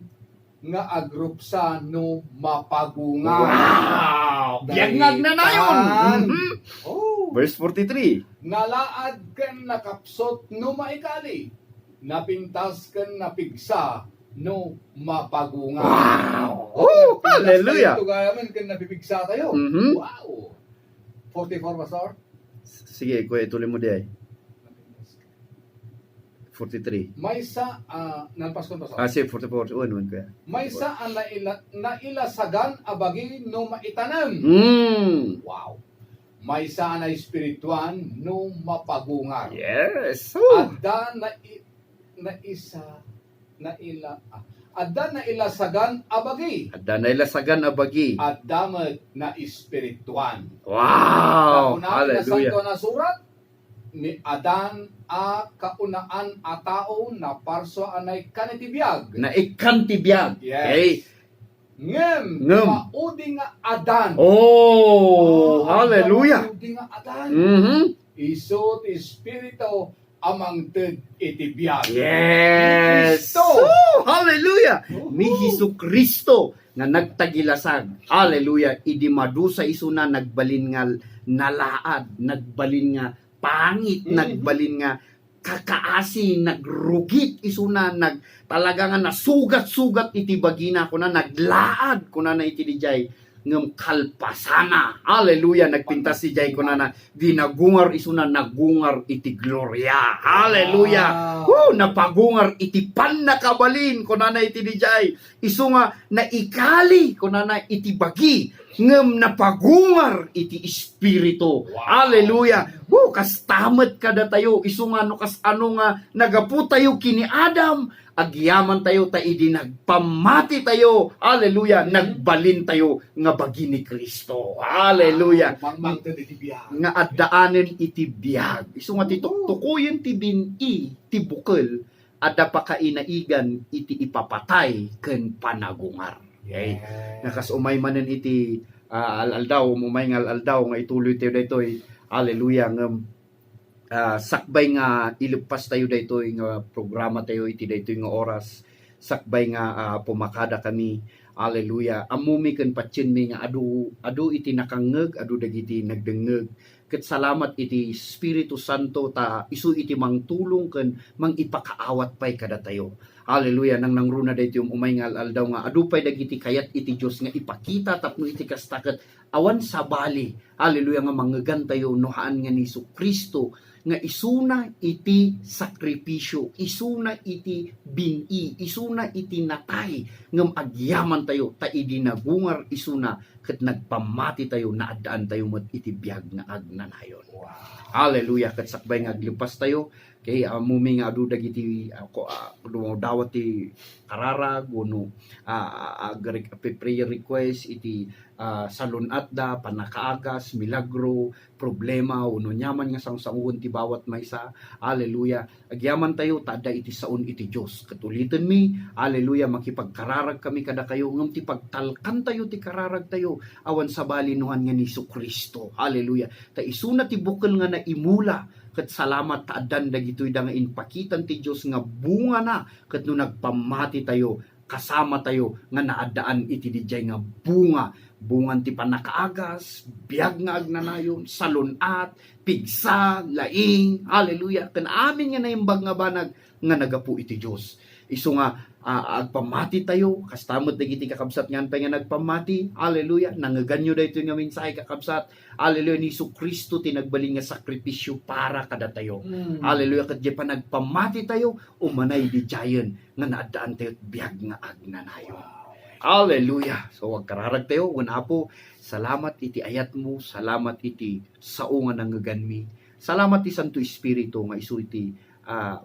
nga agrupsa no mapagunga. Wow! Biyagngag na na yun! Dalitan. Mhm. Oh, Verse 43. nalaad ken nakapsot no maikali. Napintas ken napigsa no mapagunga. Wow! Oh, hallelujah! Ito gayaman ken napipigsa tayo. Mhm. Wow! 44 Pastor? Sige, kuya, ituloy mo di ay. 43. May sa, nalpas ko Pastor. Sige, 44. Uwan, kuya. May sa ang nailasagan abagi no maitanam. Wow. May sa na espirituan no mapagungar. Yes! Oh. Adda na ilasagan abagi. Adda na ilasagan abagi. Adda na espirituan. Wow! Kaunaan na Hallelujah! santo na surat ni Adan a kaunaan a tao na parso anay kanitibiyag. Na ikantibiyag. Yes. Okay? Ngem, Ngem. maudi nga Adan. Oh! Hallelujah! Maudi nga Adan. Mhm. Iso ti espiritu amang ted itibiyag. Yes! Kristo. Oh, hallelujah! Woohoo! Ni Hesus Kristo nga nagtagilasag. Hallelujah! Idi madusa isuna nagbalin nga nalaad, nagbalin nga pangit, Mhm. nagbalin nga kakaasi, nagrugit isuna, talaga nga nasugat-sugat iti bagina ko na naglaad ko na iti dijay ngem kalpasana. Hallelujah! Nagpintas si Jay ko na ginagungar isuna nagungar iti gloria. Hallelujah! Wow. Napagungar iti pannakabalin ko na iti dijay. Isu nga naikali ko na iti bagi ngem napagungar iti espiritu. Wow. Hallelujah! Kastamet kada tayo. Isu nga no kas ano nga nagapu tayo kini Adam. Agyaman tayo ta idi nagpamati tayo. Hallelujah! Nagbalin tayo nga bagi ni Kristo. Hallelujah! Mangmang ted itibiyag. Nga addaanen iti biyag. Isu nga tituktukuyen ti bini ti bukol adda pa kainaigan iti ipapatay ken panagungar. Okay? Nakas umay manen iti alaldaw, umay nga alaldaw nga ituloy tayo daytoy. Hallelujah! Ngem sakbay nga ilupas tayo daytoy nga programa tayo iti daytoy nga oras. Sakbay nga pumakada kami. Hallelujah! Amumi ken patsin mi nga adu iti nakangeg, adu dagiti nagdengeg. Ket salamat iti Espiritu Santo ta isu iti mangtulong ken mangipakaawat pay kada tayo. Hallelujah! Nang nangruna daytoy umay nga aldaw nga adu pay dagiti kayat iti Dios nga ipakita tapno iti kastaket awan sabali. Hallelujah! Nga manggegan tayo nohaan nga ni Kristo nga isuna iti sakripisyo, isuna iti bini, isuna iti natay, ngam agyaman tayo, ta idi nagungar isuna, ket nagpamati tayo, naadaan tayo mat iti biyag nga agnanayon. Wow. Hallelujah! Ket sakbay nga aglipas tayo, kay mumi nga adu dagiti dawat ti kararag uno prayer request iti salunat da panakaagas milagro problema uno nyaman nga sangsangon ti bawat maysa. Hallelujah! Agyaman tayo tada iti saon iti Dios. Katulitan mi. Hallelujah! Makipagkararag kami kada kayo ngem ti pagtalkan tayo ti kararag tayo awan sabali nuhan nga ni Kristo. Hallelujah! Ta isuna ti bukal nga naimula ket salamat ta addan dagitoy da nga inpakitan ti Dios nga bunga na ket no nagpamati tayo kasama tayo nga naadaan iti dijay nga bungan ti panakaagas, biyag nga agnanayon, salunat, pigsa, laing, hallelujah, ken amin nga naimbag nga banag nga nagapu iti Dios. Isu nga agpamati tayo, kastamot dagiti kakabsat ngan pa nga nagpamati, hallelujah, nangaganyo daytoy nga mensahe kakabsat, hallelujah, ni Kristo tinagbalin nga sakripisyo para kada tayo. Hallelujah, ket pa nagpamati tayo, umanay di giant nga naadaan tayo biyag nga agnanayon. Hallelujah. So wag kararag tayo, unapo, salamat iti ayat mo, salamat iti sao nga nangaganmi. Salamat ti Santo Espiritu nga isu iti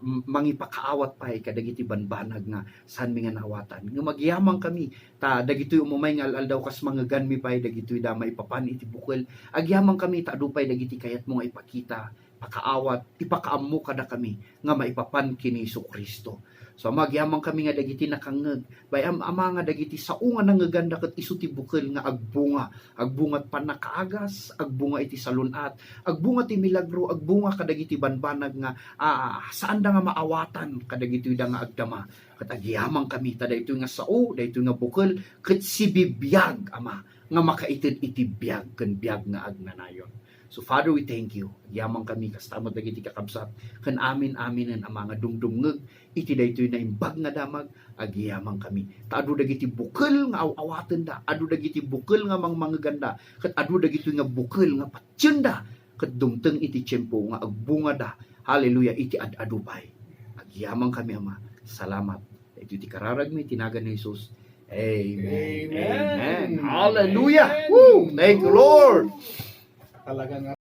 mangipakaawat pa kadagiti banbanag nga saan mi nga nawatan. Nga magyamang kami ta dagitoy umumay nga aldaw kas mangaganmi pa dagitoy da maipapan iti bukal. Agyamang kami ta adupay dagiti kayat mo nga ipakita ipakaawat, ipakaammo kada kami nga maipapan kini Hesus Kristo. So magyamang kami nga dagiti nakangeg, bayam ama nga dagiti sao nga nangaganda ket isu ti bukel nga agbungat panakaagas, agbunga iti salunat, agbunga ti milagro, agbunga kadagiti banbanag nga saan da nga maawatan kadagiti da nga agdama. Ket agyamang kami tada ito nga sao, daytoy nga bukel ket sibibiyag ama nga makaited iti biyag ken biyag nga agnanayon. So Father, we thank you. Yamang kami kastamot dagiti kakabsat ken amin-aminen ang mga dumdumngeg iti daytoy na imbag nga damag agyamang kami. Ta adu dagiti bukel nga awaten da, adu dagiti bukel nga mangmangaganda, ket adu dagiti nga bukel nga patyenda ket dumteng iti tiempo nga agbunga da. Hallelujah iti ad-adubay. Agyamang kami ama. Salamat. Iti ti kararag mi tinagan ni Jesus. Amen. Amen. Hallelujah. Amen. Woo! Thank you, Lord. Talagang